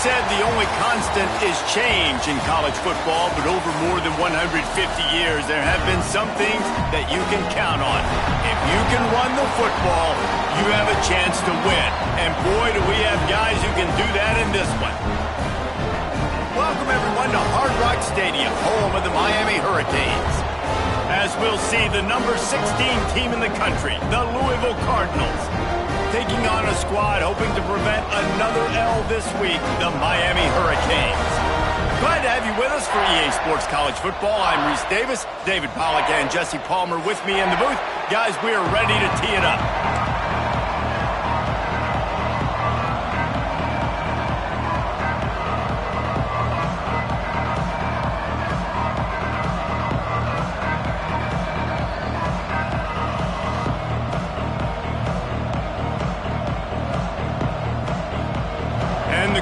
said the only constant is change in college football, but over more than 150 years, there have been some things that you can count on. If you can run the football, you have a chance to win. And boy, do we have guys who can do that in this one. Welcome, everyone, to Hard Rock Stadium, home of the Miami Hurricanes. As we'll see, the number 16 team in the country, the Louisville Cardinals, taking on a squad hoping to prevent another L this week, the Miami Hurricanes. Glad to have you with us for EA Sports College Football. I'm Reese Davis, David Pollack and Jesse Palmer with me in the booth. Guys, we are ready to tee it up.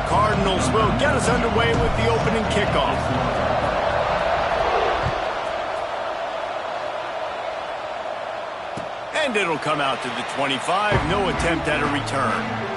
Cardinals will get us underway with the opening kickoff. And it'll come out to the 25. No attempt at a return.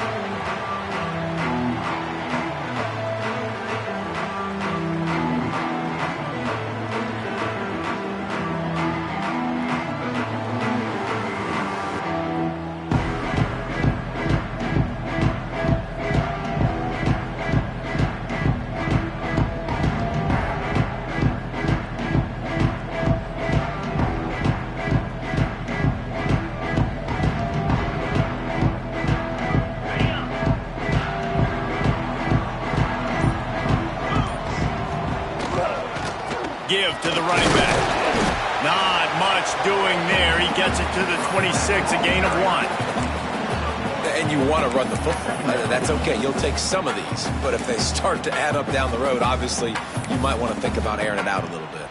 Give to the running back. Not much doing there. He gets it to the 26, a gain of 1. And you want to run the football. That's okay. You'll take some of these. But if they start to add up down the road, obviously, you might want to think about airing it out a little bit.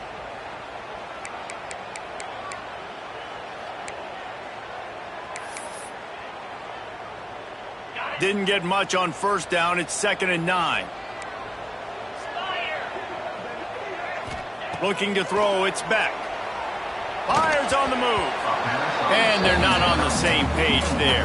Didn't get much on first down. It's 2nd and 9. Looking to throw, it's Beck. Fires on the move. And they're not on the same page there.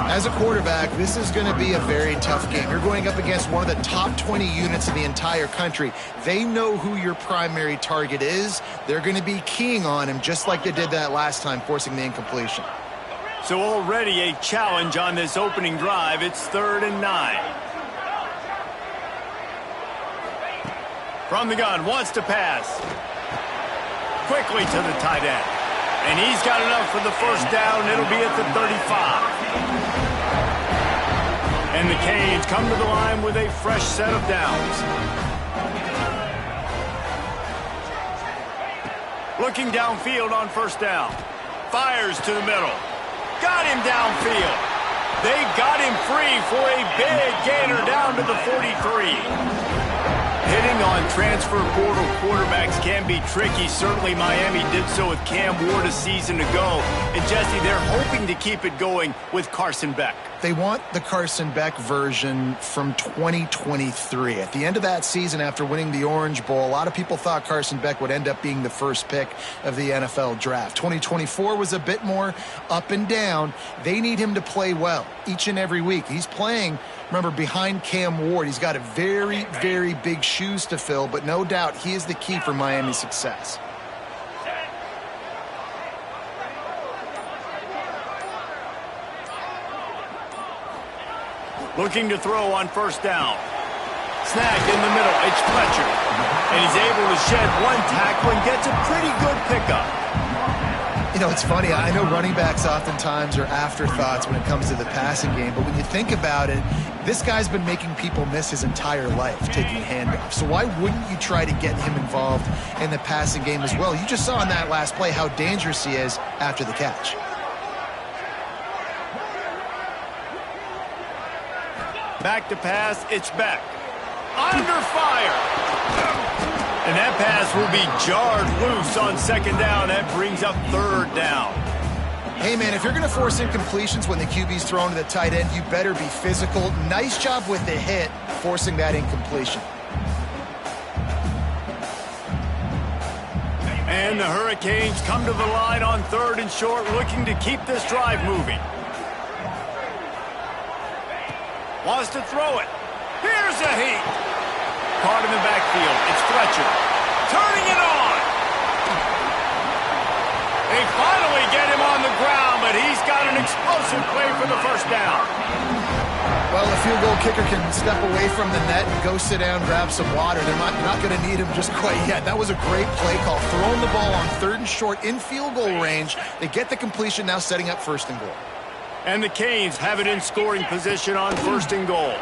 As a quarterback, this is going to be a very tough game. You're going up against one of the top 20 units in the entire country. They know who your primary target is. They're going to be keying on him just like they did that last time, forcing the incompletion. So already a challenge on this opening drive. It's 3rd and 9. From the gun, wants to pass. Quickly to the tight end. And he's got enough for the first down. It'll be at the 35. And the Canes come to the line with a fresh set of downs. Looking downfield on first down. Fires to the middle. Got him downfield. They got him free for a big gainer down to the 43. Hitting on transfer portal quarterbacks can be tricky. Certainly Miami did so with Cam Ward a season ago. And Jesse, they're hoping to keep it going with Carson Beck. They want the Carson Beck version from 2023. At the end of that season, after winning the Orange Bowl, a lot of people thought Carson Beck would end up being the first pick of the NFL draft. 2024 was a bit more up and down. They need him to play well each and every week. He's playing, remember, behind Cam Ward. He's got a very, very big shoes to fill, but no doubt he is the key for Miami's success. Looking to throw on first down. Snagged in the middle. It's Fletcher. And he's able to shed one tackle and gets a pretty good pickup. You know, it's funny. I know running backs oftentimes are afterthoughts when it comes to the passing game, but when you think about it, this guy's been making people miss his entire life taking handoffs. So why wouldn't you try to get him involved in the passing game as well? You just saw in that last play how dangerous he is after the catch. Back to pass, it's Beck. Under fire. And that pass will be jarred loose on 2nd down. That brings up 3rd down. Hey, man, if you're going to force incompletions when the QB's thrown to the tight end, you better be physical. Nice job with the hit, forcing that incompletion. And the Hurricanes come to the line on 3rd and short, looking to keep this drive moving. Wants to throw it. Here's a heat. Caught in the backfield. It's Fletcher. Turning it on. They finally get him on the ground, but he's got an explosive play for the first down. Well, the field goal kicker can step away from the net and go sit down, grab some water. They're not going to need him just quite yet. That was a great play call. Throwing the ball on 3rd and short in field goal range. They get the completion, now setting up 1st and goal. And the Canes have it in scoring position on 1st and goal.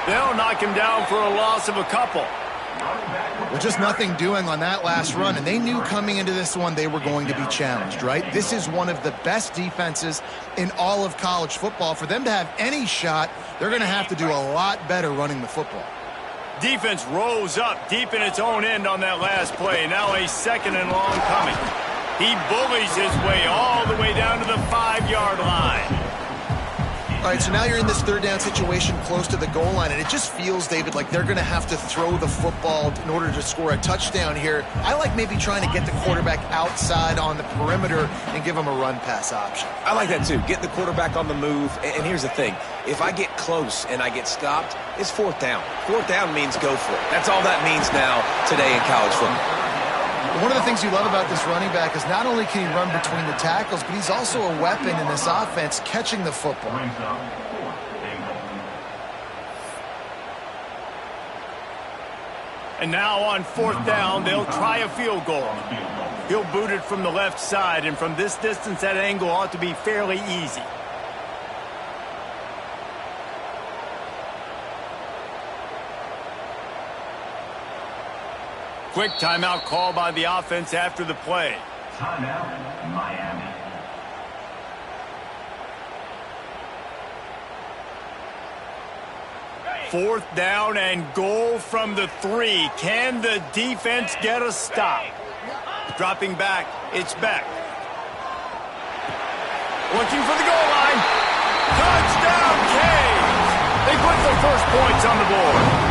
They'll knock him down for a loss of a couple. Well, just nothing doing on that last run, and they knew coming into this one they were going to be challenged, right? This is one of the best defenses in all of college football. For them to have any shot, they're going to have to do a lot better running the football. Defense rose up deep in its own end on that last play. Now a 2nd and long coming. He bullies his way all the way down to the 5-yard line. All right, so now you're in this 3rd down situation close to the goal line, and it just feels, David, like they're going to have to throw the football in order to score a touchdown here. I like maybe trying to get the quarterback outside on the perimeter and give him a run-pass option. I like that too. Get the quarterback on the move. And here's the thing. If I get close and I get stopped, it's 4th down. 4th down means go for it. That's all that means now today in college football. One of the things you love about this running back is not only can he run between the tackles, but he's also a weapon in this offense catching the football. And now on 4th down, they'll try a field goal. He'll boot it from the left side, and from this distance, that angle ought to be fairly easy. Quick timeout call by the offense after the play. Timeout, Miami. Fourth down and goal from the 3. Can the defense get a stop? Dropping back, it's Beck. Looking for the goal line. Touchdown, Canes! They put the first points on the board.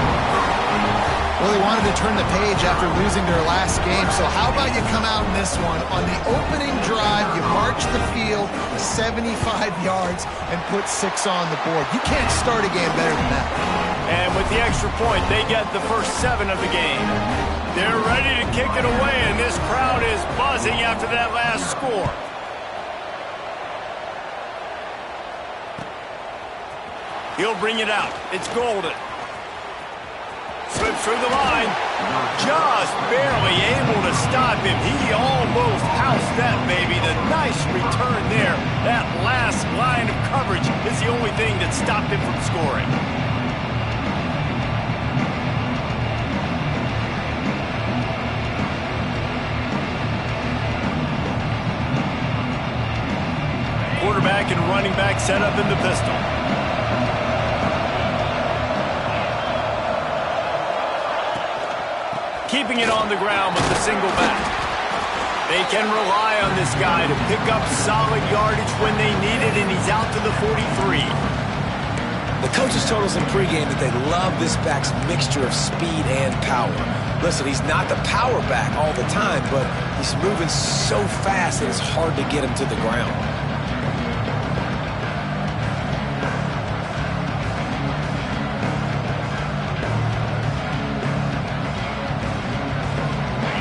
Well, they wanted to turn the page after losing their last game, so how about you come out in this one? On the opening drive, you march the field 75 yards and put 6 on the board. You can't start a game better than that. And with the extra point, they get the first 7 of the game. They're ready to kick it away, and this crowd is buzzing after that last score. He'll bring it out. It's Golden. Slips through the line. Just barely able to stop him. He almost housed that baby. The nice return there. That last line of coverage is the only thing that stopped him from scoring. Quarterback and running back set up in the pistol. Keeping it on the ground with the single back. They can rely on this guy to pick up solid yardage when they need it, and he's out to the 43. The coaches told us in pregame that they love this back's mixture of speed and power. Listen, he's not the power back all the time, but he's moving so fast that it's hard to get him to the ground.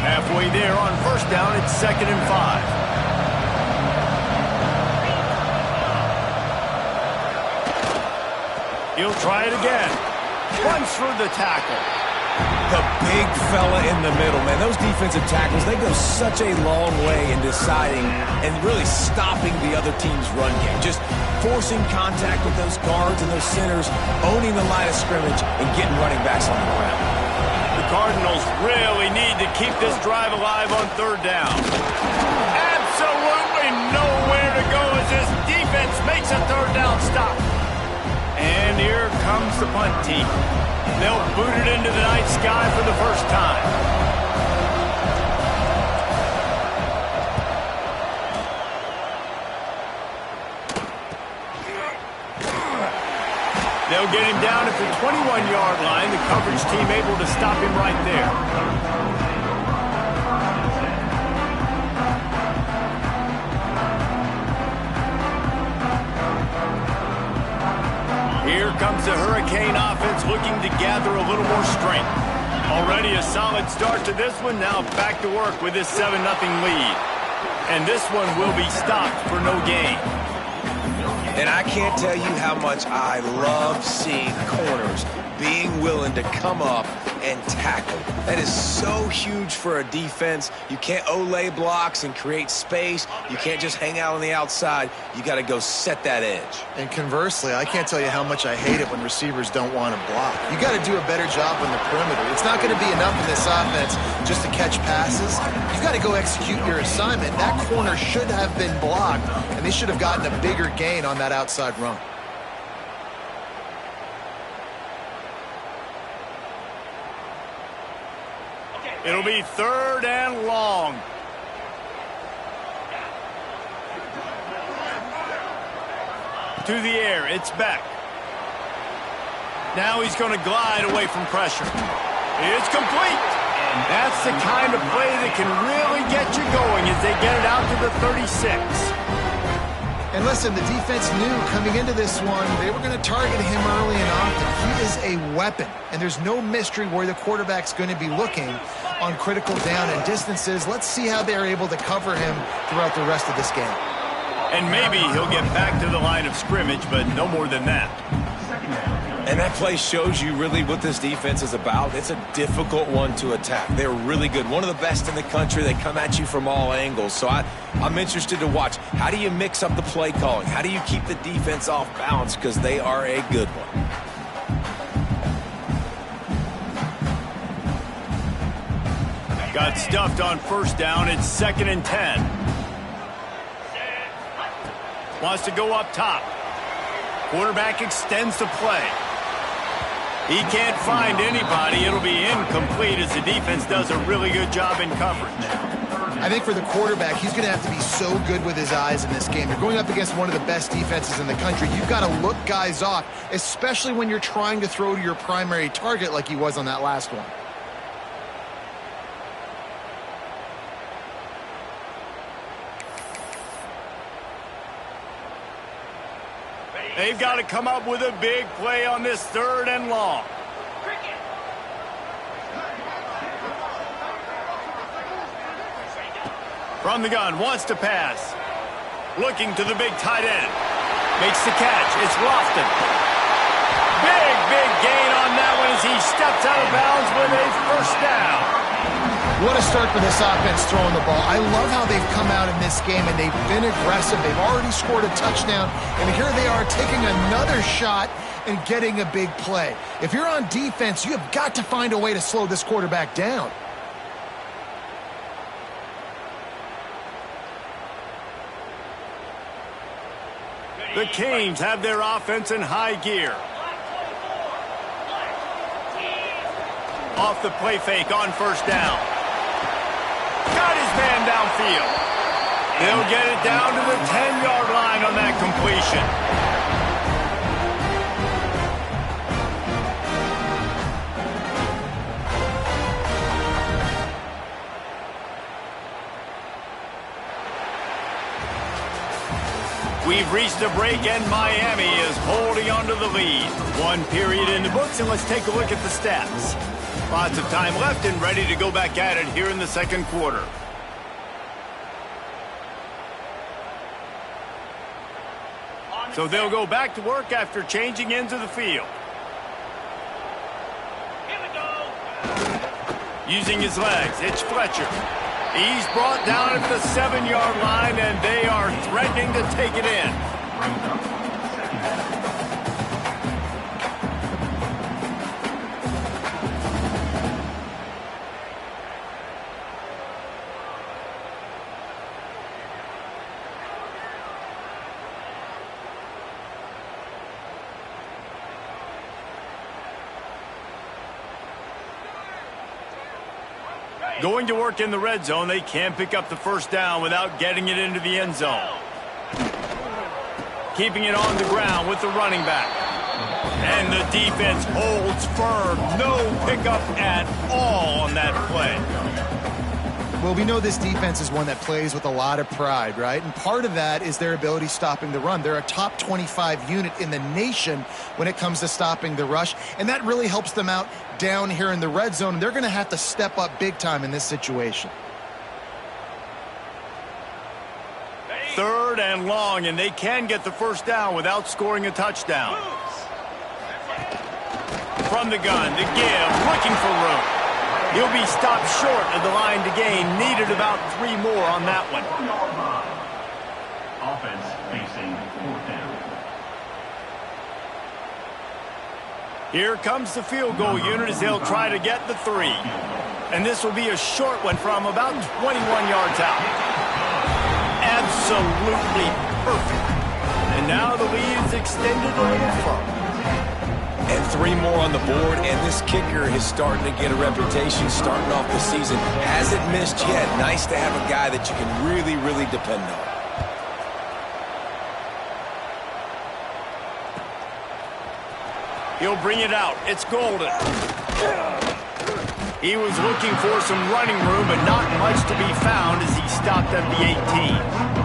Halfway there on first down, it's 2nd and 5. He'll try it again. Runs for the tackle. The big fella in the middle, man. Those defensive tackles, they go such a long way in deciding and really stopping the other team's run game. Just forcing contact with those guards and those centers, owning the line of scrimmage, and getting running backs on the ground. The Cardinals really need to keep this drive alive on 3rd down. Absolutely nowhere to go as this defense makes a 3rd down stop. And here comes the punt team. They'll boot it into the night sky for the first time. They'll get him down at the 21-yard line. The coverage team able to stop him right there. Here comes the Hurricane looking to gather a little more strength. Already a solid start to this one. Now back to work with this 7-0 lead. And this one will be stopped for no gain. And I can't tell you how much I love seeing corners being willing to come up and tackle. That is so huge for a defense. You can't Olay blocks and create space. You can't just hang out on the outside. You got to go set that edge. And conversely, I can't tell you how much I hate it when receivers don't want to block. You got to do a better job on the perimeter. It's not going to be enough in this offense just to catch passes. You got to go execute your assignment. That corner should have been blocked, and they should have gotten a bigger gain on that outside run. It'll be 3rd and long. To the air, it's Beck. Now he's going to glide away from pressure. It's complete. And that's the kind of play that can really get you going as they get it out to the 36. And listen, the defense knew coming into this one, they were going to target him early and often. He is a weapon, and there's no mystery where the quarterback's going to be looking on critical down and distances. Let's see how they're able to cover him throughout the rest of this game. And maybe he'll get back to the line of scrimmage, but no more than that. And that play shows you really what this defense is about. It's a difficult one to attack. They're really good. One of the best in the country. They come at you from all angles. So I'm interested to watch. How do you mix up the play calling? How do you keep the defense off balance? Because they are a good one. Got stuffed on 1st down. It's 2nd and 10. Wants to go up top. Quarterback extends the play. He can't find anybody. It'll be incomplete as the defense does a really good job in coverage. I think for the quarterback, he's going to have to be so good with his eyes in this game. You're going up against one of the best defenses in the country. You've got to look guys off, especially when you're trying to throw to your primary target like he was on that last one. They've got to come up with a big play on this 3rd and long. From the gun, wants to pass. Looking to the big tight end. Makes the catch. It's Lofton. Big gain on that one as he steps out of bounds with a 1st down. What a start for this offense throwing the ball. I love how they've come out in this game, and they've been aggressive. They've already scored a touchdown, and here they are taking another shot and getting a big play. If you're on defense, you have got to find a way to slow this quarterback down. The Canes have their offense in high gear. Off the play fake on 1st down. Got his man downfield. They'll get it down to the 10-yard line on that completion. We've reached a break, and Miami is holding on to the lead. 1 period in the books, and let's take a look at the stats. Lots of time left and ready to go back at it here in the 2nd quarter. So they'll go back to work after changing into the field. Here we go. Using his legs, it's Fletcher. He's brought down at the 7-yard line, and they are threatening to take it in. Going to work in the red zone. They can't pick up the 1st down without getting it into the end zone. Keeping it on the ground with the running back. And the defense holds firm. No pickup at all on that play. Well, we know this defense is one that plays with a lot of pride, right? And part of that is their ability stopping the run. They're a top 25 unit in the nation when it comes to stopping the rush, and that really helps them out down here in the red zone. They're going to have to step up big time in this situation. 3rd and long, and they can get the first down without scoring a touchdown. From the gun, the give, looking for room. He'll be stopped short of the line to gain. Needed about 3 more on that one. Offense facing 4th down. Here comes the field goal unit as they'll try to get the 3. And this will be a short one from about 21 yards out. Absolutely perfect. And now the lead is extended a little further. And 3 more on the board, and this kicker is starting to get a reputation starting off the season. Hasn't missed yet. Nice to have a guy that you can really, really depend on. He'll bring it out. It's Golden. He was looking for some running room, but not much to be found as he stopped at the 18.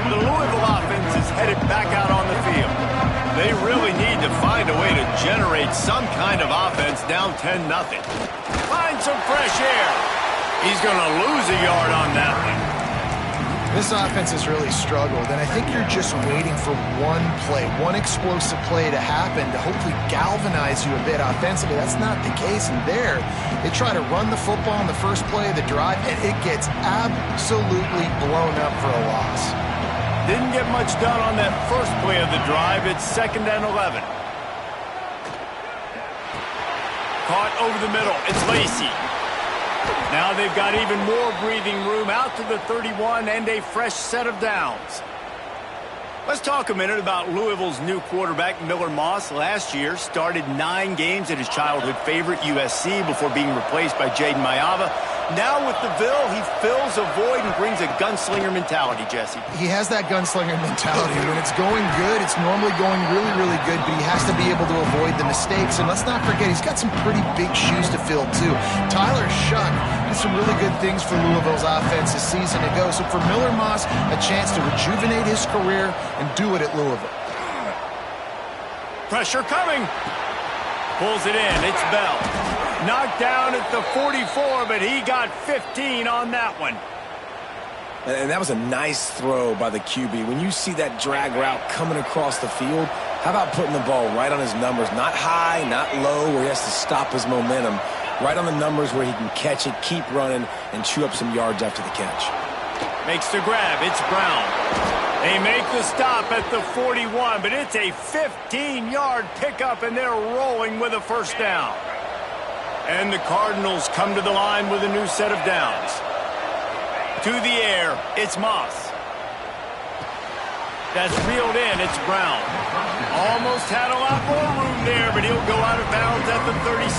The Louisville offense is headed back out on the field. They really need to find a way to generate some kind of offense down 10-0. Find some fresh air. He's going to lose a yard on that one. This offense has really struggled, and I think you're just waiting for one play, one explosive play to happen to hopefully galvanize you a bit offensively. That's not the case, and there, they try to run the football in the first play of the drive, and it gets absolutely blown up for a loss. Didn't get much done on that first play of the drive. It's 2nd and 11. Caught over the middle. It's Lacey. Now they've got even more breathing room out to the 31 and a fresh set of downs. Let's talk a minute about Louisville's new quarterback, Miller Moss. Last year, started 9 games at his childhood favorite, USC, before being replaced by Jaden Mayava. Now with the Ville, he fills a void and brings a gunslinger mentality, Jesse. He has that gunslinger mentality. When it's going good, it's normally going really, really good, but he has to be able to avoid the mistakes. And let's not forget, he's got some pretty big shoes to fill, too. Tyler Shuck did some really good things for Louisville's offense this season ago. So for Miller Moss, a chance to rejuvenate his career and do it at Louisville. Pressure coming. Pulls it in. It's Bell. Knocked down at the 44, but he got 15 on that one. And that was a nice throw by the QB. When you see that drag route coming across the field, how about putting the ball right on his numbers? Not high, not low, where he has to stop his momentum. Right on the numbers where he can catch it, keep running, and chew up some yards after the catch. Makes the grab. It's Brown. They make the stop at the 41, but it's a 15-yard pickup, and they're rolling with a first down. And the Cardinals come to the line with a new set of downs. To the air, it's Moss. That's reeled in, it's Brown. Almost had a lot more room there, but he'll go out of bounds at the 36.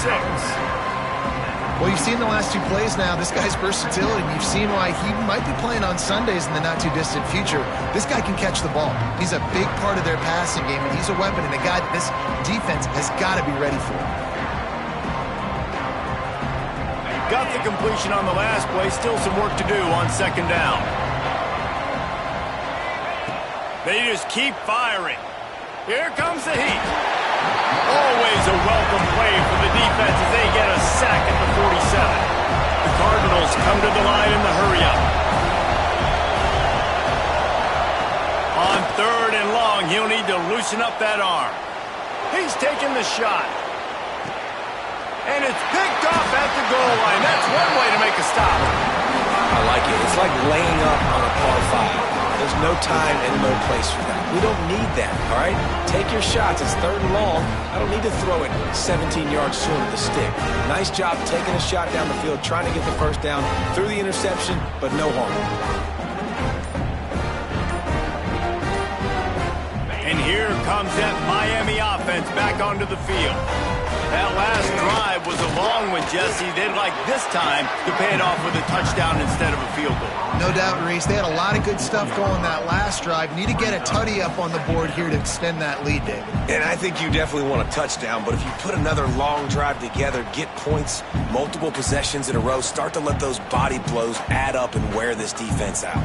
Well, you've seen the last 2 plays now. This guy's versatility, and you've seen why he might be playing on Sundays in the not-too-distant future. This guy can catch the ball. He's a big part of their passing game, and he's a weapon, and a guy that this defense has got to be ready for. Got the completion on the last play. Still some work to do on 2nd down. They just keep firing. Here comes the heat. Always a welcome play for the defense as they get a sack at the 47. The Cardinals come to the line in the hurry-up. On 3rd and long, he'll need to loosen up that arm. He's taking the shot. And it's picked off at the goal line. That's one way to make a stop. I like it. It's like laying up on a par 5. There's no time and no place for that. We don't need that, all right? Take your shots. It's 3rd and long. I don't need to throw it 17 yards short of the stick. Nice job taking a shot down the field, trying to get the first down through the interception, but no harm. And here comes that Miami offense back onto the field. That last drive was a long one, Jesse. They'd like this time to pay it off with a touchdown instead of a field goal. No doubt, Reese. They had a lot of good stuff going that last drive. Need to get a tutty up on the board here to extend that lead, David. And I think you definitely want a touchdown, but if you put another long drive together, get points, multiple possessions in a row, start to let those body blows add up and wear this defense out.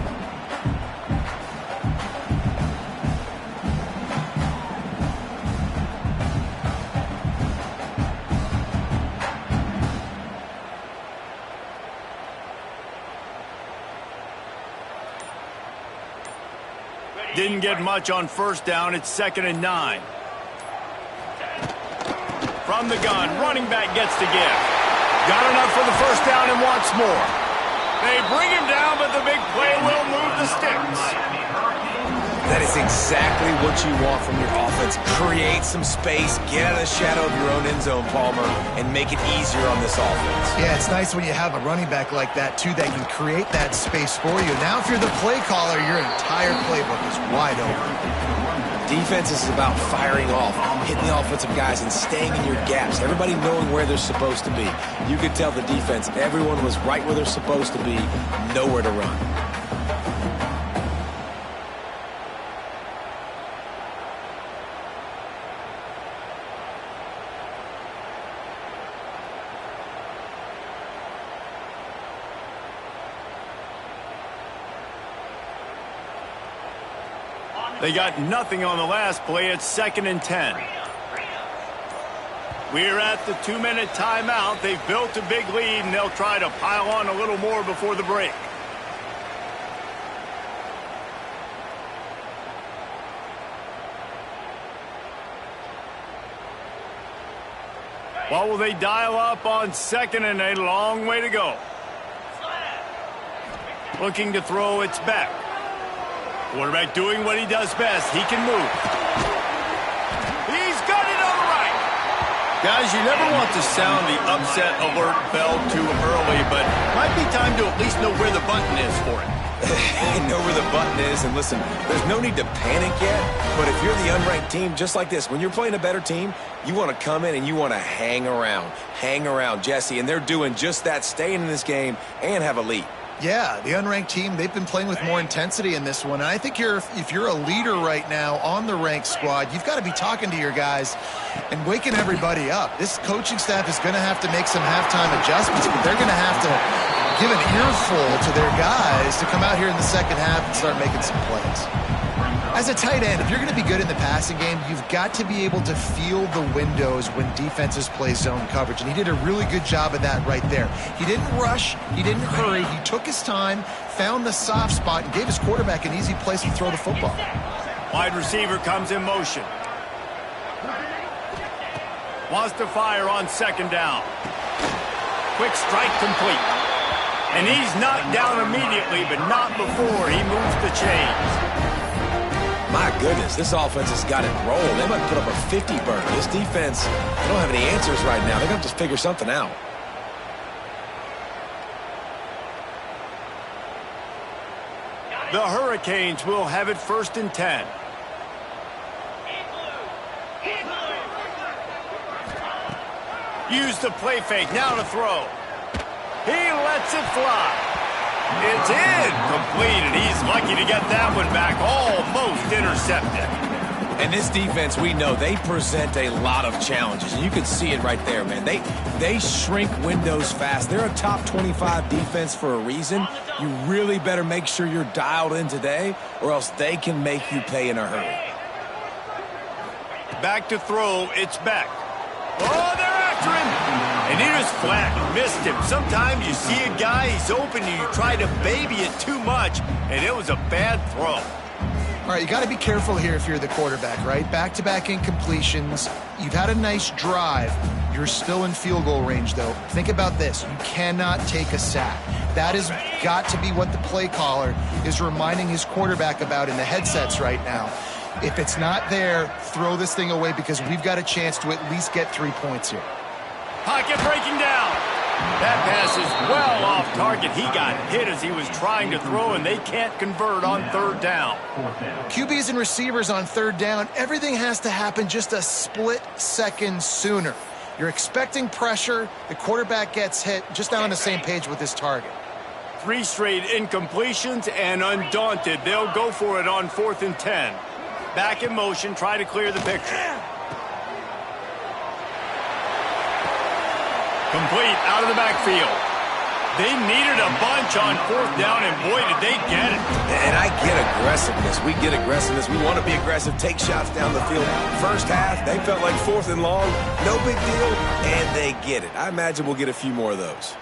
Didn't get much on first down. It's 2nd and 9. From the gun, running back gets the give. Got enough for the first down and wants more. They bring him down, but the big play will move the sticks. That is exactly what you want from your offense. Create some space, get out of the shadow of your own end zone, Palmer, and make it easier on this offense. Yeah, it's nice when you have a running back like that, too, that can create that space for you. Now, if you're the play caller, your entire playbook is wide open. Defense is about firing off, hitting the offensive guys, and staying in your gaps. Everybody knowing where they're supposed to be. You could tell the defense, everyone was right where they're supposed to be, nowhere to run. They got nothing on the last play. It's 2nd and 10. We're at the 2-minute timeout. They've built a big lead, and they'll try to pile on a little more before the break. What will they dial up on 2nd and a long way to go? Looking to throw, it's back. Quarterback doing what he does best. He can move. He's got it on the right. Guys, you never want to sound the upset alert bell too early, but might be time to at least know where the button is for it. Know where the button is, and listen, there's no need to panic yet, but if you're the unranked team, just like this, when you're playing a better team, you want to come in and you want to hang around, Jesse, and they're doing just that, staying in this game and have a lead. Yeah, the unranked team, they've been playing with more intensity in this one. And I think if you're a leader right now on the ranked squad, you've got to be talking to your guys and waking everybody up. This coaching staff is going to have to make some halftime adjustments, but they're going to have to give an earful to their guys to come out here in the second half and start making some plays. As a tight end, if you're going to be good in the passing game, you've got to be able to feel the windows when defenses play zone coverage. And he did a really good job of that right there. He didn't rush. He didn't hurry. He took his time, found the soft spot, and gave his quarterback an easy place to throw the football. Wide receiver comes in motion. Wants to fire on 2nd down. Quick strike complete. And he's knocked down immediately, but not before he moves the chains. My goodness, this offense has got it rolling. They might put up a 50 burner. This defense, they don't have any answers right now. They're going to have to figure something out. The Hurricanes will have it 1st and 10. Use the play fake, now to throw. He lets it fly. It's incomplete, and he's lucky to get that one back, almost intercepted. And this defense, we know, they present a lot of challenges. And you can see it right there, man. They shrink windows fast. They're a top 25 defense for a reason. You really better make sure you're dialed in today, or else they can make you pay in a hurry. Back to throw, it's back. Oh, they're after him. And he just flat missed him. Sometimes you see a guy, he's open, and you try to baby it too much, and it was a bad throw. All right, you got to be careful here if you're the quarterback, right? Back-to-back incompletions. You've had a nice drive. You're still in field goal range, though. Think about this. You cannot take a sack. That has got to be what the play caller is reminding his quarterback about in the headsets right now. If it's not there, throw this thing away because we've got a chance to at least get 3 points here. Pocket breaking down. That pass is well off target. He got hit as he was trying to throw, and they can't convert on 3rd down. QBs and receivers on 3rd down, everything has to happen just a split second sooner. You're expecting pressure. The quarterback gets hit, just not on the same page with his target. 3 straight incompletions, and undaunted, they'll go for it on 4th and 10. Back in motion, try to clear the picture. Complete out of the backfield. They needed a bunch on 4th down, and boy, did they get it. And I get aggressiveness. We get aggressiveness. We want to be aggressive, take shots down the field. First half, they felt like 4th and long. No big deal, and they get it. I imagine we'll get a few more of those.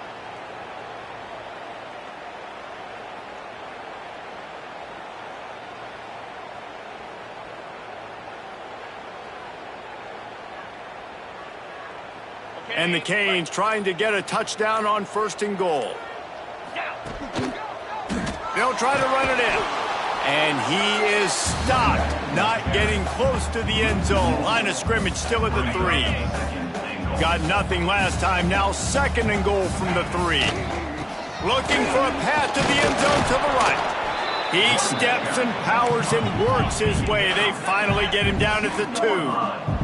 And the Canes trying to get a touchdown on 1st and goal. They'll try to run it in. And he is stopped, not getting close to the end zone. Line of scrimmage still at the 3. Got nothing last time. Now 2nd and goal from the 3. Looking for a path to the end zone to the right. He steps and powers and works his way. They finally get him down at the 2.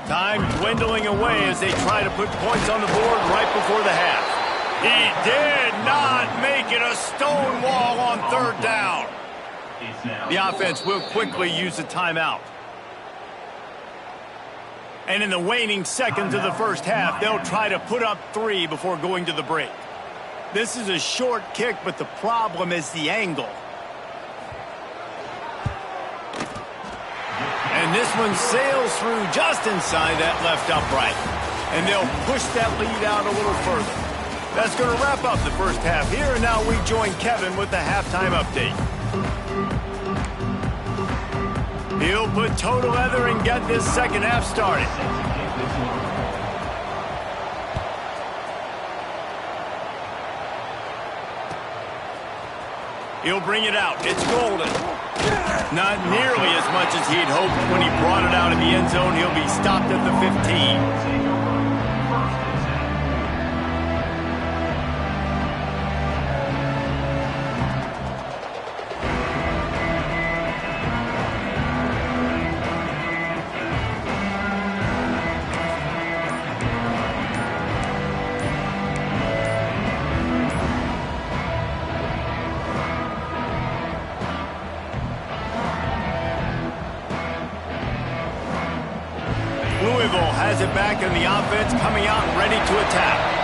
Time dwindling away as they try to put points on the board right before the half. He did not make it a stone wall on 3rd down. The offense will quickly use a timeout. And in the waning seconds of the first half, they'll try to put up 3 before going to the break. This is a short kick, but the problem is the angle. And this one sails through just inside that left upright. And they'll push that lead out a little further. That's going to wrap up the first half here. And now we join Kevin with the halftime update. He'll put toe together and get this second half started. He'll bring it out. It's golden. Not nearly as much as he'd hoped when he brought it out of the end zone. He'll be stopped at the 15. Has it back in the offense, coming out ready to attack.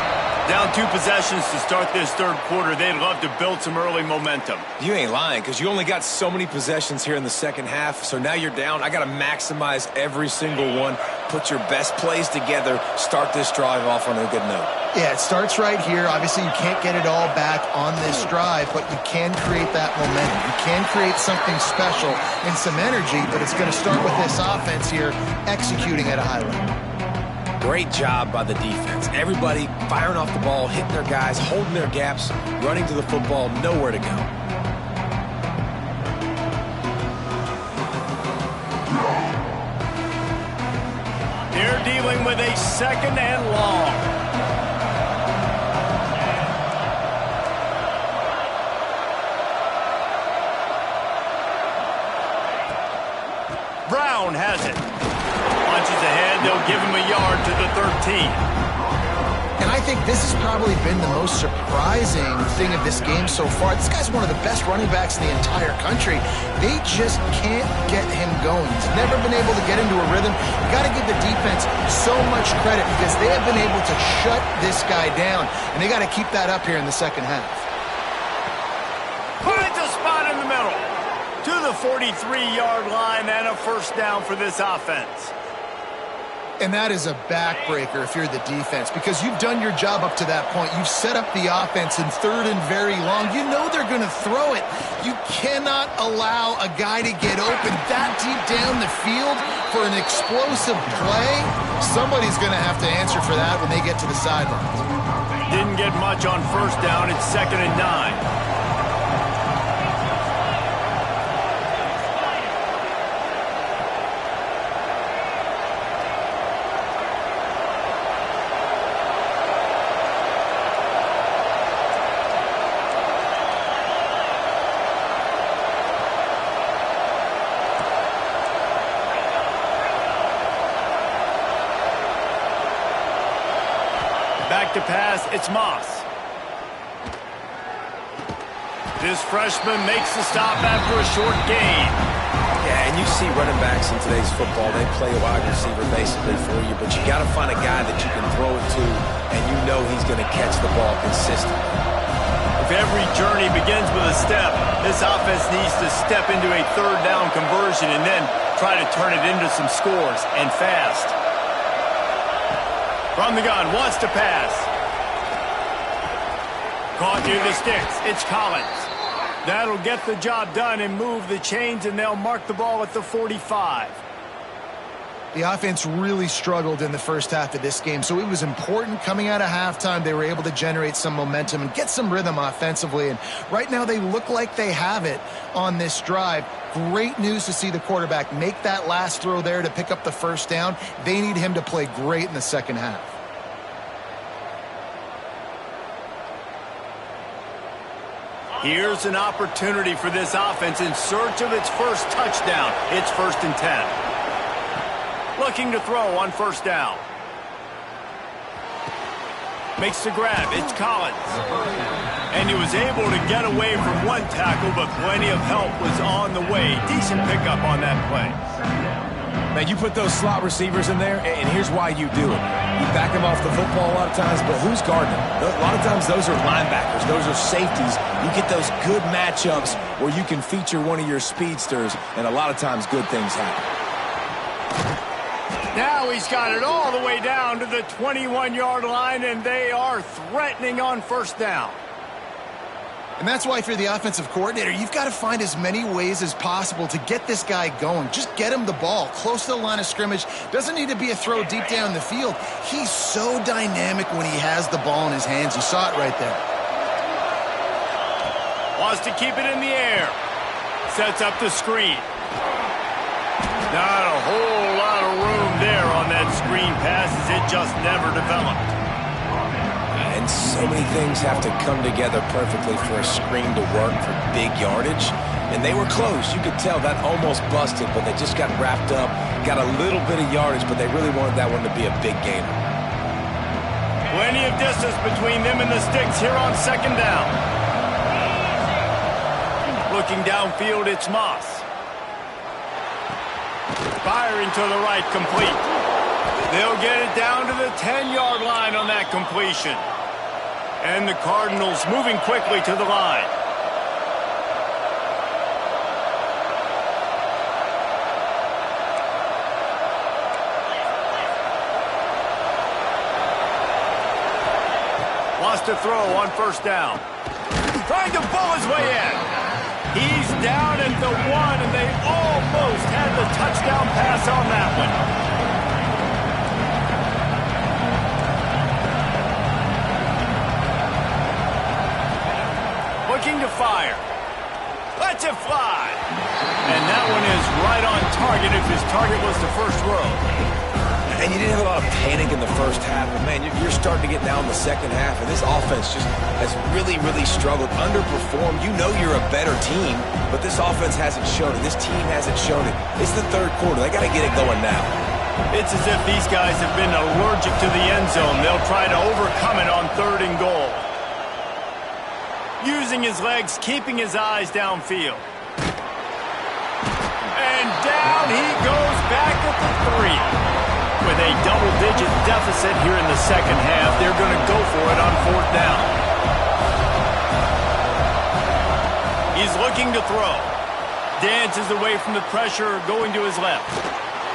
Down 2 possessions to start this 3rd quarter. They'd love to build some early momentum. You ain't lying, because you only got so many possessions here in the second half, so now you're down. I got to maximize every single one, put your best plays together, start this drive off on a good note. Yeah, it starts right here. Obviously, you can't get it all back on this drive, but you can create that momentum. You can create something special and some energy, but it's going to start with this offense here executing at a high level. Great job by the defense. Everybody firing off the ball, hitting their guys, holding their gaps, running to the football, nowhere to go. They're dealing with a 2nd and long. Brown has it. Punches ahead, they'll give him a yard to the 13. And I think this has probably been the most surprising thing of this game so far. This guy's one of the best running backs in the entire country. They just can't get him going. He's never been able to get into a rhythm. You got to give the defense so much credit because they have been able to shut this guy down, and they got to keep that up here in the second half. Finds a spot in the middle to the 43-yard line and a 1st down for this offense. And that is a backbreaker if you're the defense because you've done your job up to that point. You've set up the offense in 3rd and very long. You know they're going to throw it. You cannot allow a guy to get open that deep down the field for an explosive play. Somebody's going to have to answer for that when they get to the sidelines. Didn't get much on 1st down. It's 2nd and 9. Back to pass, it's Moss. This freshman makes the stop after a short gain. Yeah, and you see running backs in today's football, they play a wide receiver basically for you, but you got to find a guy that you can throw it to, and you know he's going to catch the ball consistently. If every journey begins with a step, this offense needs to step into a third down conversion and then try to turn it into some scores, and fast. From the gun, wants to pass. Caught near the sticks, it's Collins. That'll get the job done and move the chains, and they'll mark the ball at the 45. The offense really struggled in the first half of this game, so it was important coming out of halftime. They were able to generate some momentum and get some rhythm offensively, and right now they look like they have it on this drive. Great news to see the quarterback make that last throw there to pick up the first down. They need him to play great in the second half. Here's an opportunity for this offense in search of its first touchdown. It's 1st and 10. Looking to throw on first down. Makes the grab. It's Collins. And he was able to get away from one tackle, but plenty of help was on the way. Decent pickup on that play. Man, you put those slot receivers in there, and here's why you do it. You back them off the football a lot of times, but who's guarding them? A lot of times those are linebackers. Those are safeties. You get those good matchups where you can feature one of your speedsters, and a lot of times good things happen. Now he's got it all the way down to the 21-yard line, and they are threatening on first down. And that's why, if you're the offensive coordinator, you've got to find as many ways as possible to get this guy going. Just get him the ball close to the line of scrimmage. Doesn't need to be a throw deep down the field. He's so dynamic when he has the ball in his hands. You saw it right there. Wants to keep it in the air. Sets up the screen. Not a whole lot of room there on that screen pass, as it just never developed. And so many things have to come together perfectly for a screen to work for big yardage. And they were close. You could tell that almost busted, but they just got wrapped up, got a little bit of yardage, but they really wanted that one to be a big gainer. Plenty of distance between them and the sticks here on second down. Looking downfield, it's Moss. Firing to the right, complete. They'll get it down to the 10-yard line on that completion. And the Cardinals moving quickly to the line. Wants to throw on first down. Trying to pull his way in. He's down at the 1, and they almost had the touchdown pass on that one. Looking to fire. Lets it fly. And that one is right on target if his target was the first row. And you didn't have a lot of panic in the first half, but man, you're starting to get now in the second half, and this offense just has really, really struggled, underperformed. You know you're a better team, but this offense hasn't shown it. This team hasn't shown it. It's the third quarter. They got to get it going now. It's as if these guys have been allergic to the end zone. They'll try to overcome it on 3rd and goal. Using his legs, keeping his eyes downfield. And down he goes back at the 3. With a double-digit deficit here in the second half, they're going to go for it on 4th down. He's looking to throw. Dances away from the pressure, going to his left.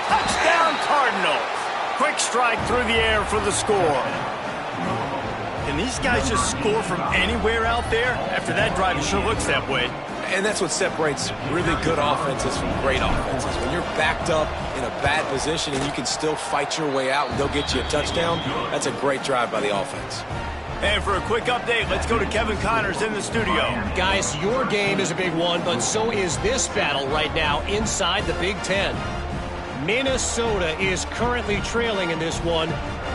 Touchdown, Cardinals. Quick strike through the air for the score. Can these guys just score from anywhere out there? After that drive, it sure looks that way. And that's what separates really good offenses from great offenses. When you're backed up in a bad position and you can still fight your way out and they'll get you a touchdown, that's a great drive by the offense. And for a quick update, let's go to Kevin Connors in the studio. Guys, your game is a big one, but so is this battle right now inside the Big Ten. Minnesota is currently trailing in this one,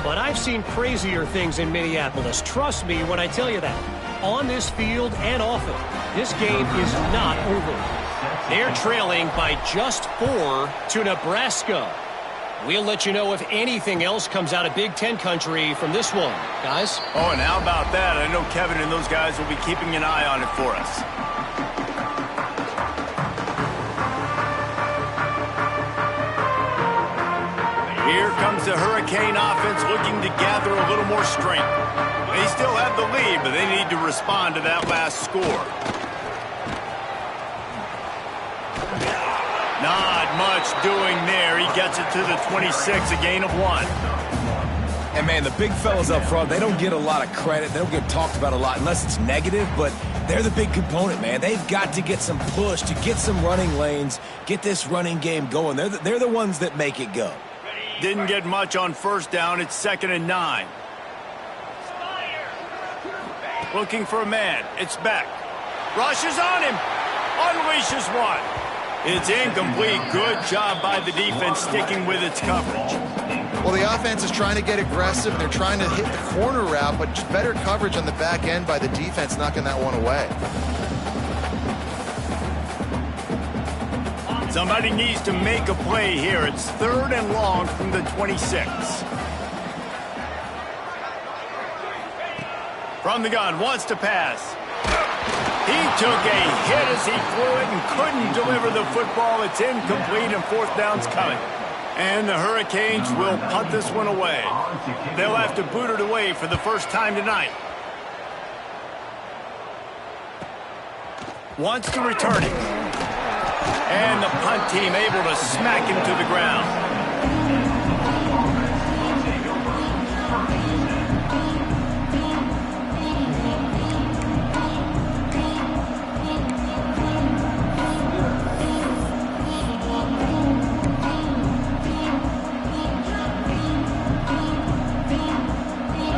but I've seen crazier things in Minneapolis. Trust me when I tell you that. On this field and off it, this game is not over. They're trailing by just 4 to Nebraska. We'll let you know if anything else comes out of Big Ten country from this one, guys. Oh, and how about that? I know Kevin and those guys will be keeping an eye on it for us. Here comes the Hurricane offense looking to gather a little more strength. They still have the lead, but they need to respond to that last score. Not much doing there. He gets it to the 26, a gain of 1. And, man, the big fellas up front, they don't get a lot of credit. They don't get talked about a lot unless it's negative, but they're the big component, man. They've got to get some push, to get some running lanes, get this running game going. They're the ones that make it go. Didn't get much on first down. It's 2nd and 9. Looking for a man. It's Beck. Rushes on him. Unleashes one. It's incomplete. Good job by the defense sticking with its coverage. Well, the offense is trying to get aggressive. They're trying to hit the corner route, but just better coverage on the back end by the defense knocking that one away. Somebody needs to make a play here. It's 3rd and long from the 26. From the gun, wants to pass. He took a hit as he threw it and couldn't deliver the football. It's incomplete and 4th down's coming. And the Hurricanes will punt this one away. They'll have to boot it away for the first time tonight. Wants to return it. And the punt team able to smack him to the ground.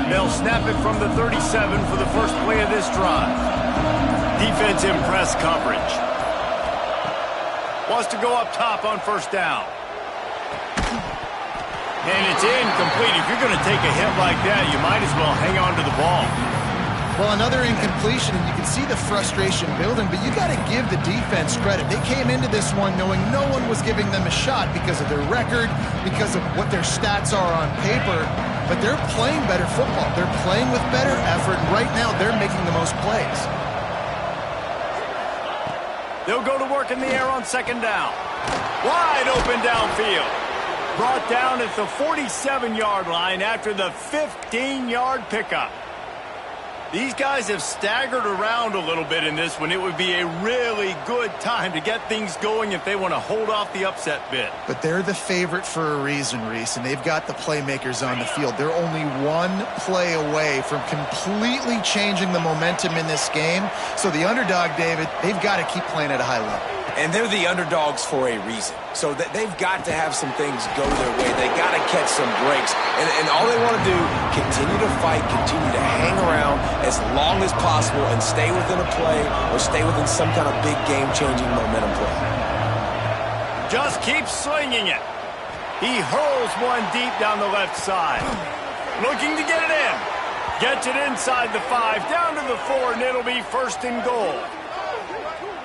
They'll snap it from the 37 for the first play of this drive. Defense in press coverage. Wants to go up top on first down. And it's incomplete. If you're going to take a hit like that, you might as well hang on to the ball. Well, another incompletion, and you can see the frustration building, but you got to give the defense credit. They came into this one knowing no one was giving them a shot because of their record, because of what their stats are on paper, but they're playing better football. They're playing with better effort, and right now they're making the most plays. They'll go to work in the air on 2nd down. Wide open downfield. Brought down at the 47-yard line after the 15-yard pickup. These guys have staggered around a little bit in this one. It would be a really good time to get things going if they want to hold off the upset bid. But they're the favorite for a reason, Reese, and they've got the playmakers on the field. They're only one play away from completely changing the momentum in this game. So the underdog, David, they've got to keep playing at a high level. And they're the underdogs for a reason. So they've got to have some things go their way. They got to catch some breaks. And all they want to do, continue to fight, continue to hang around as long as possible and stay within a play or stay within some kind of big game-changing momentum play. Just keep slinging it. He hurls one deep down the left side. Looking to get it in. Gets it inside the 5, down to the 4, and it'll be 1st and goal.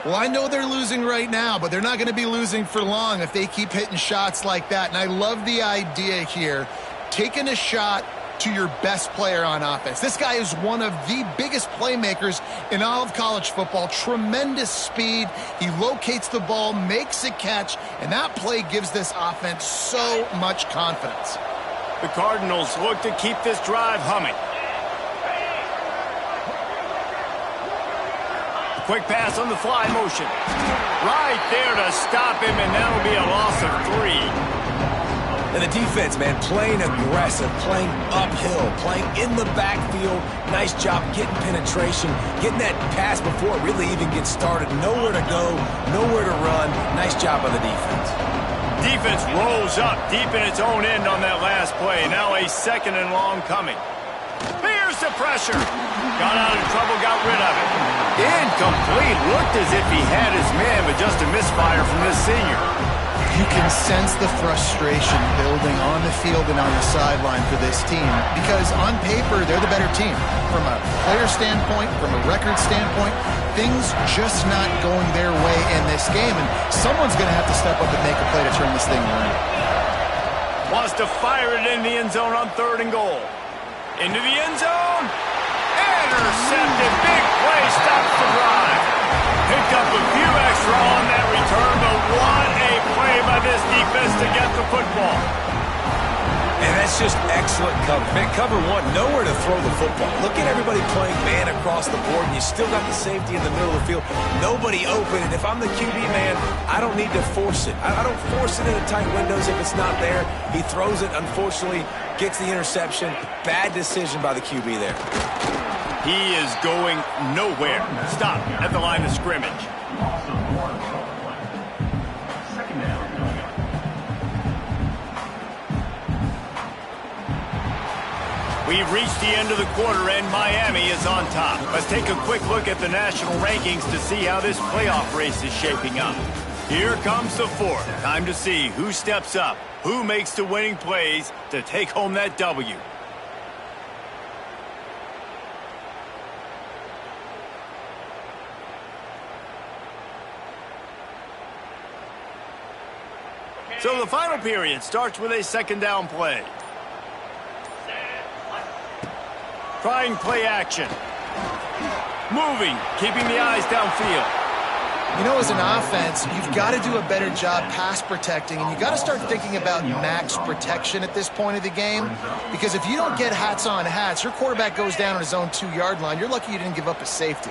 Well, I know they're losing right now, but they're not going to be losing for long if they keep hitting shots like that. And I love the idea here, taking a shot to your best player on offense. This guy is one of the biggest playmakers in all of college football. Tremendous speed. He locates the ball, makes a catch, and that play gives this offense so much confidence. The Cardinals look to keep this drive humming. Quick pass on the fly motion. Right there to stop him, and that'll be a loss of 3. And the defense, man, playing aggressive, playing uphill, playing in the backfield. Nice job getting penetration, getting that pass before it really even gets started. Nowhere to go, nowhere to run. Nice job by the defense. Defense rolls up deep in its own end on that last play. Now a 2nd and long coming. Here's the pressure. Got out of trouble, got rid of it. Incomplete. Looked as if he had his man, but just a misfire from this senior. You can sense the frustration building on the field and on the sideline for this team because on paper, they're the better team. From a player standpoint, from a record standpoint, things just not going their way in this game, and someone's going to have to step up and make a play to turn this thing around. Wants to fire it in the end zone on 3rd and goal. Into the end zone. Intercepted. Big play. Stops the drive. Picked up a few extra on that return, but what a play by this defense to get the football. And that's just excellent cover. Man, cover one, nowhere to throw the football. Look at everybody playing man across the board, and you still got the safety in the middle of the field. Nobody open, and if I'm the QB man, I don't need to force it. I don't force it into tight windows if it's not there. He throws it, unfortunately, gets the interception. Bad decision by the QB there. He is going nowhere. Stop at the line of scrimmage. We've reached the end of the quarter, and Miami is on top. Let's take a quick look at the national rankings to see how this playoff race is shaping up. Here comes the fourth. Time to see who steps up, who makes the winning plays to take home that W. So the final period starts with a second down play. Trying play action. Moving, keeping the eyes downfield. You know, as an offense, you've got to do a better job pass protecting, and you got to start thinking about max protection at this point of the game, because if you don't get hats on hats, your quarterback goes down on his own 2-yard line. You're lucky you didn't give up a safety.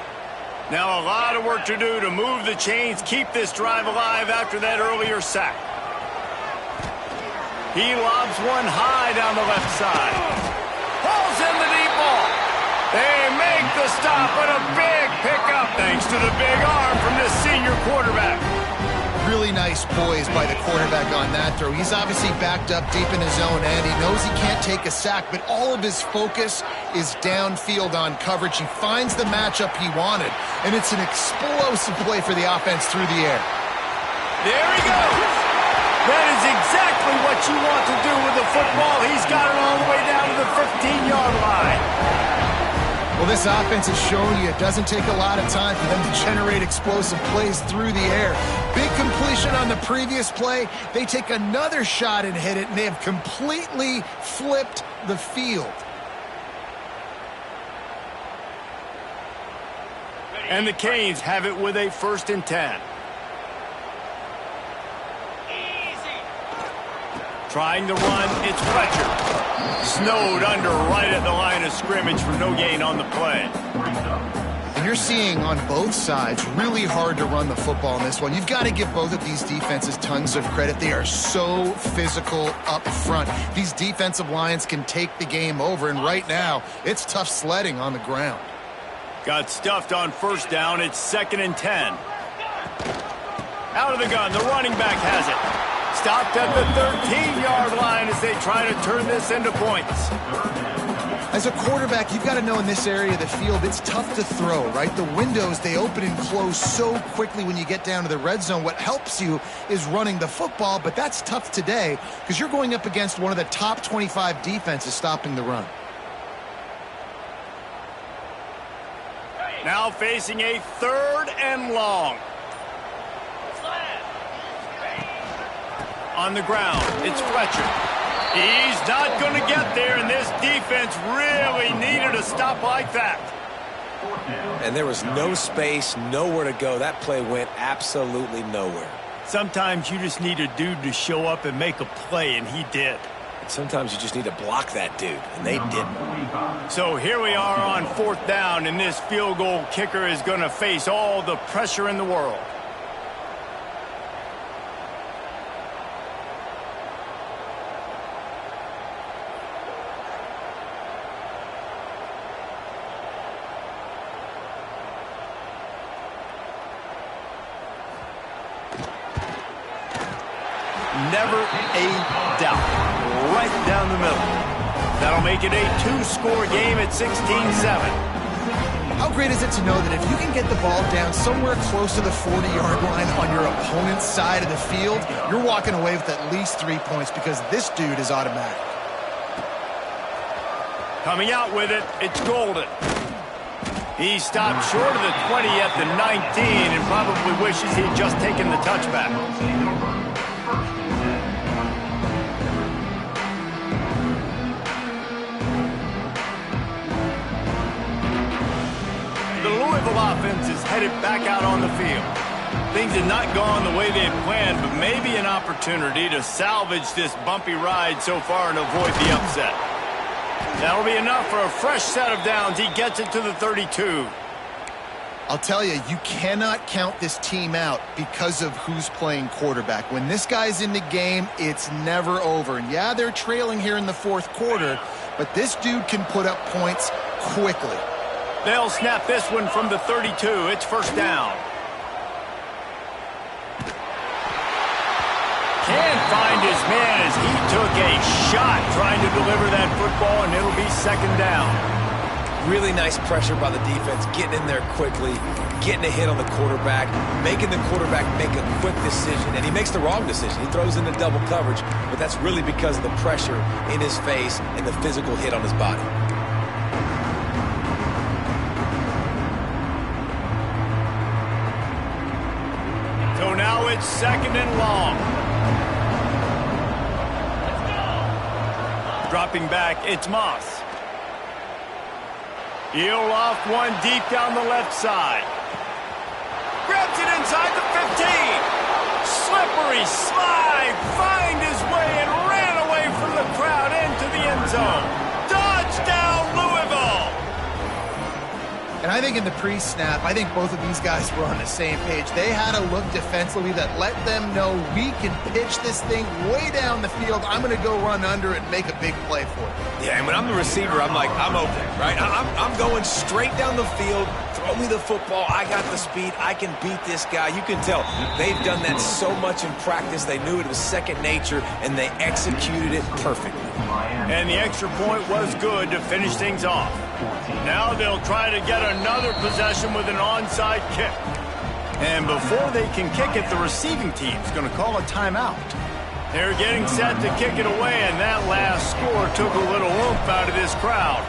Now a lot of work to do to move the chains, keep this drive alive after that earlier sack. He lobs one high down the left side. Pulls in the deep ball. They make the stop, but a big pickup thanks to the big arm from this senior quarterback. Really nice poise by the quarterback on that throw. He's obviously backed up deep in his own end. He knows he can't take a sack, but all of his focus is downfield on coverage. He finds the matchup he wanted, and it's an explosive play for the offense through the air. There he goes. That is exactly what you want to do with the football. He's got it all the way down to the 15-yard line. Well, this offense has shown you it doesn't take a lot of time for them to generate explosive plays through the air. Big completion on the previous play. They take another shot and hit it, and they have completely flipped the field. And the Canes have it with a 1st and 10. Trying to run, it's Fletcher. Snowed under right at the line of scrimmage for no gain on the play. And you're seeing on both sides really hard to run the football in this one. You've got to give both of these defenses tons of credit. They are so physical up front. These defensive lines can take the game over, and right now, it's tough sledding on the ground. Got stuffed on 1st down. It's 2nd and 10. Out of the gun, the running back has it. Stopped at the 13-yard line as they try to turn this into points. As a quarterback, you've got to know in this area of the field, it's tough to throw, right? The windows, they open and close so quickly when you get down to the red zone. What helps you is running the football, but that's tough today because you're going up against one of the top 25 defenses stopping the run. Now facing a 3rd and long. On the ground, it's Fletcher. He's not going to get there, and this defense really needed a stop like that. And there was no space, nowhere to go. That play went absolutely nowhere. Sometimes you just need a dude to show up and make a play, and he did. Sometimes you just need to block that dude, and they didn't. So here we are on 4th down, and this field goal kicker is going to face all the pressure in the world. Never a doubt. Right down the middle. That'll make it a 2-score game at 16-7. How great is it to know that if you can get the ball down somewhere close to the 40-yard line on your opponent's side of the field, you're walking away with at least 3 points because this dude is automatic. Coming out with it, it's Golden. He stopped short of the 20 at the 19 and probably wishes he'd just taken the touchback. Louisville offense is headed back out on the field. Things had not gone the way they had planned, but maybe an opportunity to salvage this bumpy ride so far and avoid the upset. That'll be enough for a fresh set of downs. He gets it to the 32. I'll tell you, you cannot count this team out because of who's playing quarterback. When this guy's in the game, it's never over. And yeah, they're trailing here in the fourth quarter, but this dude can put up points quickly. They'll snap this one from the 32. It's first down. Can't find his man as he took a shot trying to deliver that football, and it'll be second down. Really nice pressure by the defense, getting in there quickly, getting a hit on the quarterback, making the quarterback make a quick decision, and he makes the wrong decision. He throws into double coverage, but that's really because of the pressure in his face and the physical hit on his body. So now it's second and long. Dropping back, it's Moss. He'll off one deep down the left side. Grabs it inside the 15. Slippery slide. Find his way and ran away from the crowd into the end zone. Touchdown, Louisville. And I think in the pre-snap, I think both of these guys were on the same page. They had a look defensively that let them know we can pitch this thing way down the field. I'm going to go run under it and make a big play for it. Yeah, and when I'm the receiver, I'm like, I'm open, right? I'm going straight down the field. Throw me the football. I got the speed. I can beat this guy. You can tell they've done that so much in practice. They knew it was second nature, and they executed it perfectly. And the extra point was good to finish things off. Now they'll try to get another possession with an onside kick. And before they can kick it, the receiving team's going to call a timeout. They're getting set to kick it away, and that last score took a little oomph out of this crowd.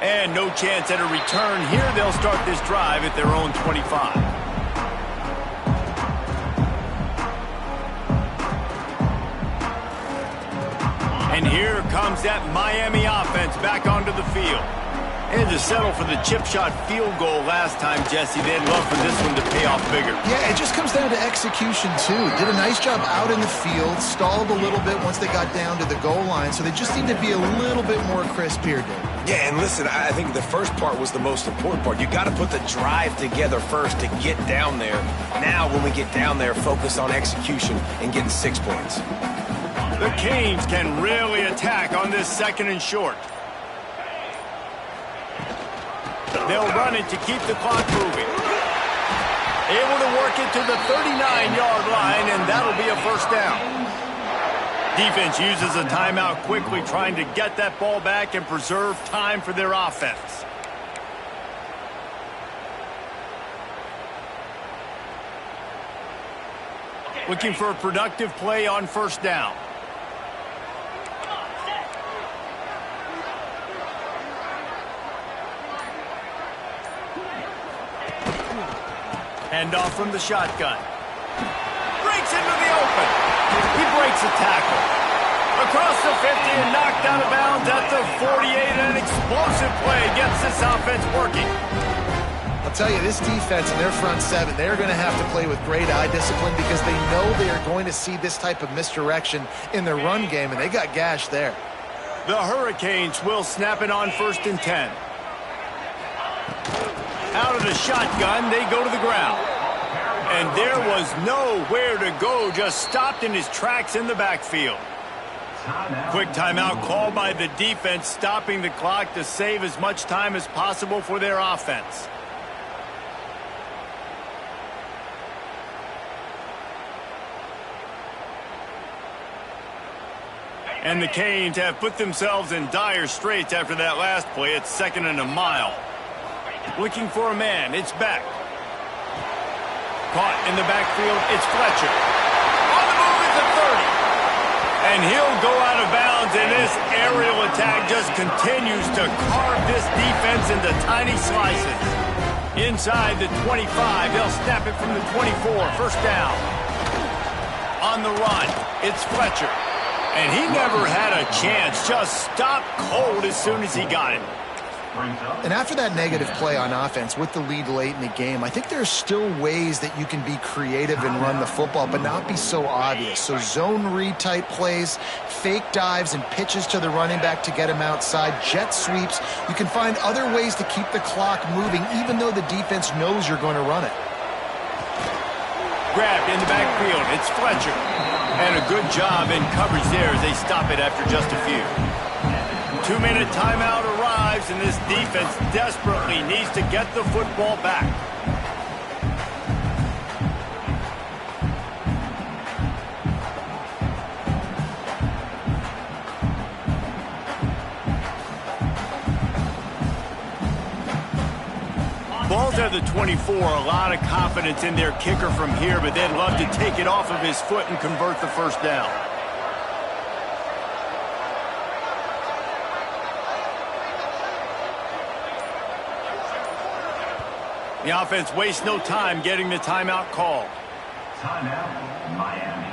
And no chance at a return here. They'll start this drive at their own 25. And here comes that Miami offense back onto the field. They had to settle for the chip shot field goal last time, Jesse. They'd love for this one to pay off bigger. Yeah, it just comes down to execution, too. Did a nice job out in the field, stalled a little bit once they got down to the goal line, so they just need to be a little bit more crisp here, Dave. Yeah, and listen, I think the first part was the most important part. You got to put the drive together first to get down there. Now, when we get down there, focus on execution and getting 6 points. The Canes can really attack on this second and short. They'll run it to keep the clock moving. Able to work it to the 39-yard line, and that'll be a first down. Defense uses a timeout quickly, trying to get that ball back and preserve time for their offense. Looking for a productive play on first down. Hand off from the shotgun. Breaks into the open. He breaks a tackle. Across the 50 and knocked out of bounds at the 48. An explosive play gets this offense working. I'll tell you, this defense and their front seven, they're going to have to play with great eye discipline because they know they are going to see this type of misdirection in their run game, and they got gashed there. The Hurricanes will snap it on 1st and 10. Out of the shotgun, they go to the ground. And there was nowhere to go, just stopped in his tracks in the backfield. Quick timeout called by the defense, stopping the clock to save as much time as possible for their offense. And the Canes have put themselves in dire straits after that last play. It's 2nd and a mile. Looking for a man. It's Beck. Caught in the backfield. It's Fletcher. On the move at the 30. And he'll go out of bounds, and this aerial attack just continues to carve this defense into tiny slices. Inside the 25. They'll snap it from the 24. First down. On the run. It's Fletcher. And he never had a chance. Just stopped cold as soon as he got it. And after that negative play on offense with the lead late in the game, I think there's still ways that you can be creative and run the football, but not be so obvious. So zone read type plays, fake dives and pitches to the running back to get him outside, jet sweeps. You can find other ways to keep the clock moving, even though the defense knows you're going to run it. Grabbed in the backfield. It's Fletcher. And a good job in coverage there as they stop it after just a few. 2-minute timeout arrives, and this defense desperately needs to get the football back. Ball's at the 24. A lot of confidence in their kicker from here, but they'd love to take it off of his foot and convert the first down. The offense wastes no time getting the timeout called. Timeout, Miami.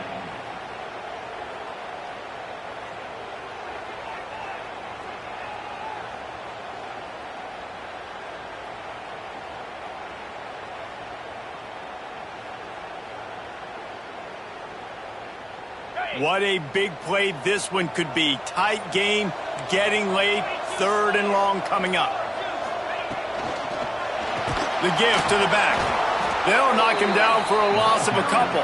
What a big play this one could be. Tight game, getting late, 3rd and long coming up. The give to the back. They'll knock him down for a loss of a couple.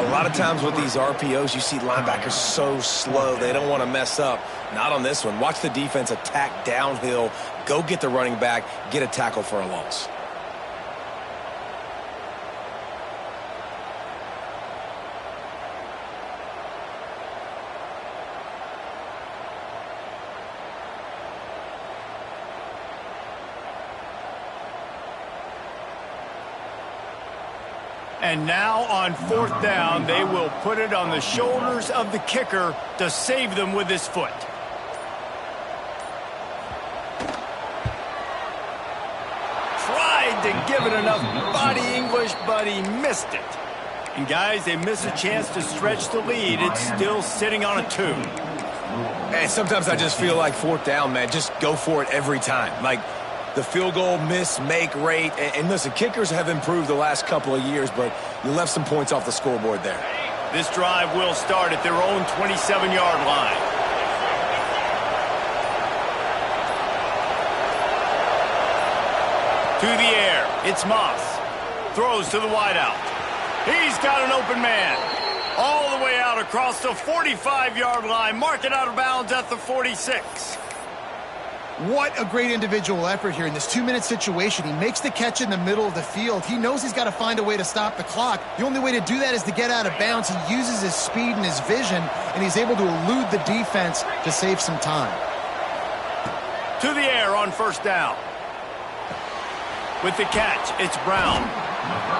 A lot of times with these RPOs, you see linebackers so slow, they don't want to mess up. Not on this one. Watch the defense attack downhill, go get the running back, get a tackle for a loss. And now on 4th down, they will put it on the shoulders of the kicker to save them with his foot. Tried to give it enough body English, but he missed it. And guys, they miss a chance to stretch the lead. It's still sitting on a 2. And sometimes I just feel like 4th down, man, just go for it every time. Like, the field goal miss-make rate. And listen, kickers have improved the last couple of years, but you left some points off the scoreboard there. This drive will start at their own 27-yard line. To the air, it's Moss. Throws to the wideout. He's got an open man. All the way out across the 45-yard line. Mark it out of bounds at the 46. What a great individual effort here in this 2-minute situation. He makes the catch in the middle of the field. He knows he's got to find a way to stop the clock. The only way to do that is to get out of bounds. He uses his speed and his vision, and he's able to elude the defense to save some time. To the air on 1st down. With the catch, it's Brown.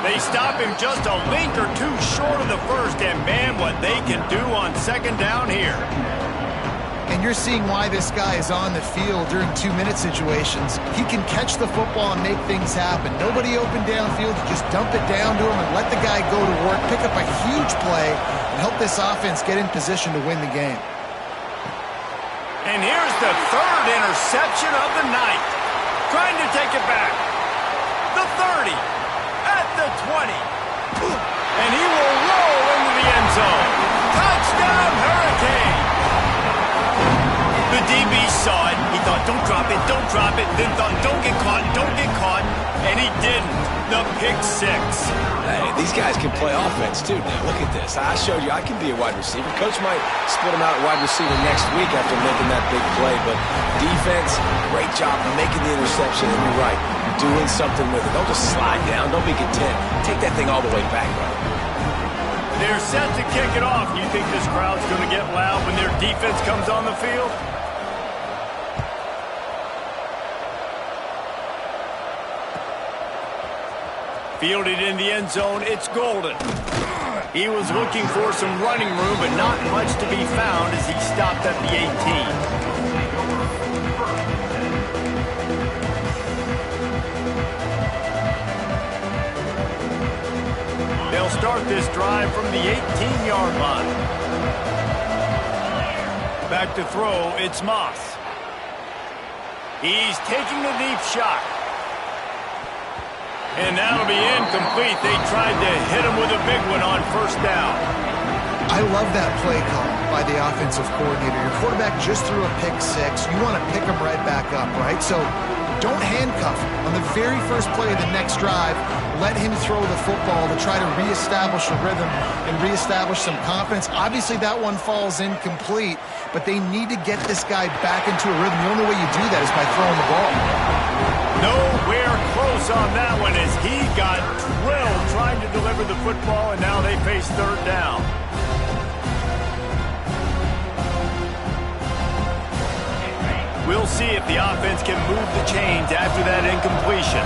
They stop him just a link or 2 short of the first, and man, what they can do on 2nd down here. And you're seeing why this guy is on the field during 2-minute situations. He can catch the football and make things happen. Nobody open downfield. You just dump it down to him and let the guy go to work, pick up a huge play, and help this offense get in position to win the game. And here's the 3rd interception of the night. Trying to take it back. The 30. At the 20. And he will roll into the end zone. Touchdown, Hurricane. The DB saw it. He thought, don't drop it, then thought, don't get caught, and he didn't. The pick 6. Hey, these guys can play offense, too, now. Look at this. I showed you I can be a wide receiver. Coach might split him out at wide receiver next week after making that big play, but defense, great job making the interception, and you're right, doing something with it. Don't just slide down. Don't be content. Take that thing all the way back, brother. They're set to kick it off. You think this crowd's going to get loud when their defense comes on the field? Fielded in the end zone, it's Golden. He was looking for some running room, but not much to be found as he stopped at the 18. They'll start this drive from the 18-yard line. Back to throw, it's Moss. He's taking a deep shot. And that'll be incomplete. They tried to hit him with a big one on first down. I love that play call by the offensive coordinator. Your quarterback just threw a pick six. You want to pick him right back up, right? So don't handcuff him. On the very first play of the next drive, let him throw the football to try to reestablish a rhythm and reestablish some confidence. Obviously, that one falls incomplete, but they need to get this guy back into a rhythm. The only way you do that is by throwing the ball. Nowhere close on that one as he got drilled trying to deliver the football, and now they face third down. We'll see if the offense can move the chains after that incompletion.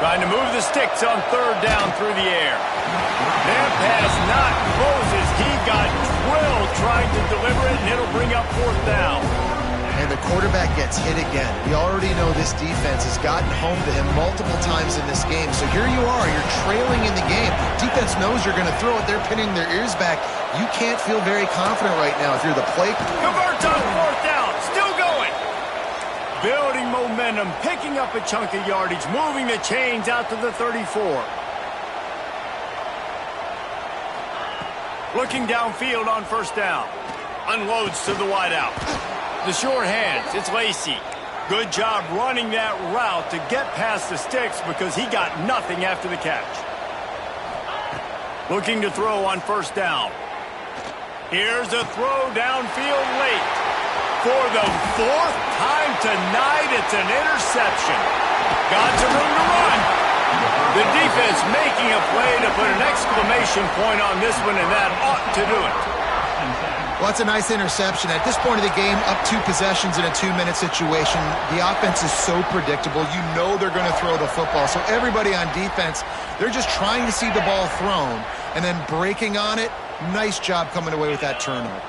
Trying to move the sticks on third down through the air. Their pass not closes. He got drilled trying to deliver it, and it'll bring up fourth down. And the quarterback gets hit again. We already know this defense has gotten home to him multiple times in this game. So here you are. You're trailing in the game. Defense knows you're going to throw it. They're pinning their ears back. You can't feel very confident right now if you're the play. Converts on fourth down. Still going. Building momentum, picking up a chunk of yardage, moving the chains out to the 34. Looking downfield on first down. Unloads to the wideout. The short hands, it's Lacey. Good job running that route to get past the sticks because he got nothing after the catch. Looking to throw on first down. Here's a throw downfield late. For the fourth time tonight, it's an interception. Got some room to run. The defense making a play to put an exclamation point on this one, and that ought to do it. Well, that's a nice interception. At this point of the game, up 2 possessions in a 2-minute situation, the offense is so predictable. You know they're going to throw the football. So everybody on defense, they're just trying to see the ball thrown and then breaking on it. Nice job coming away with that turnover.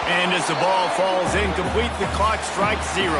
And as the ball falls incomplete, the clock strikes 0.